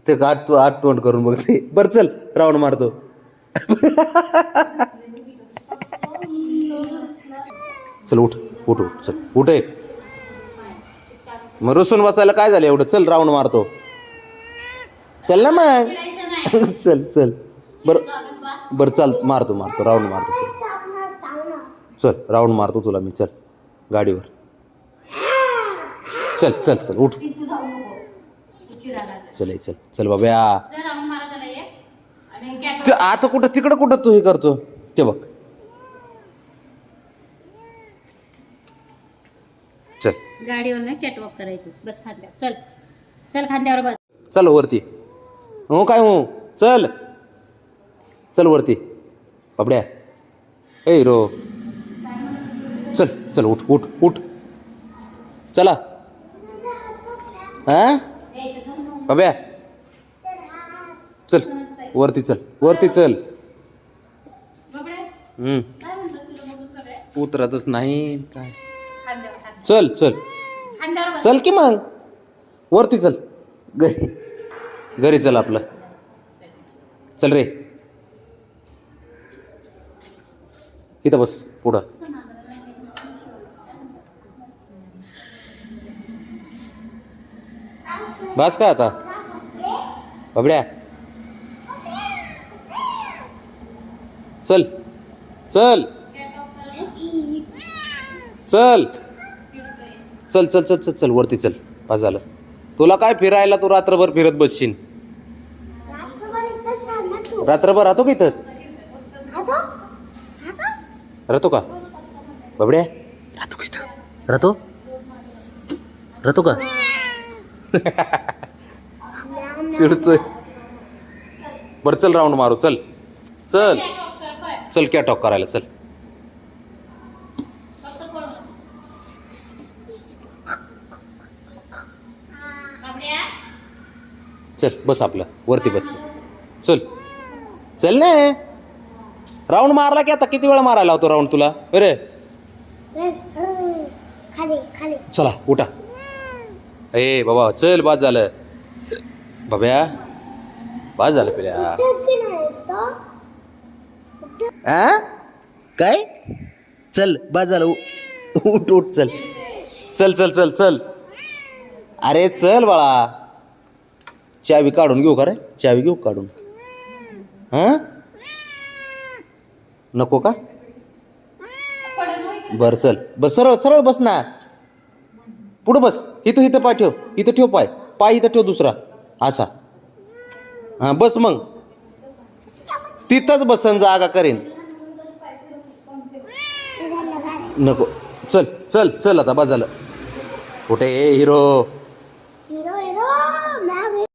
ते आत तोंड करून बघते. बरं चल राऊंड मारतो. चल उठ उठ उठ चल उठ आहे. मग रुसून बसायला काय झालं एवढं. चल राऊंड मारतो. चल ना मग. चल चल बरं चल मारतो राऊंड मारतो. चल राऊंड मारतो तुला मी. चल गाडीवर. चल चल चल उठ. चल चल चल बाब्या. आता कुठं तिकडं कुठं तू हे करतो ते बघ. चल गाडीवर नाही कॅटवॉक करायचं. बस खांद्यावर. चल चल खांद्यावर बस. चल वरती. हो काय हो. चल चल वरती बाबड्या. ए रो. चल चल उठ उठ उठ. चला हा बाब्या. चल वरती चल वरती चल. उतरतच नाही काय. चल चल चल की मग वरती चल. घरी चल आपलं. चल रे. इथं बस पुढं. बस का आता बाबड्या. चल चल चल चल चल चल चल चल वरती चल. बस झालं. तुला काय फिरायला. तू रात्रभर फिरत बसशील. रात्रभर राहतो का इथंच. राहतो का बाबड्या. राहतो का इथं. राहतो का. चिडतोय. बरं चल राऊंड मारू. चल चल चल कॅटॉक करायला. चल चल बस आपलं वरती बस. चल चल ना. राऊंड मारला की आता किती वेळा मारायला होतो राऊंड तुला. अरे चला उठा. ए बाबा चल. बाद झालं बाब्या. बाद झालं पिल्या. आ काय. चल बाद झालं. उठ उठ चल चल चल चल चल. अरे चल बाळा. चावी काढून घेऊ का रे. चावी घेऊ काढून. हां नको का. बरं चल बस. सरळ सरळ बस ना. पुढं बस. इथं इथं पाय ठेव. इथं ठेव पाय. पाय इथं ठेव दुसरा असा. हां बस मग. तिथंच बसन जागा करेन. नको. चल चल चल आता बस झालं. कुठे हिरो.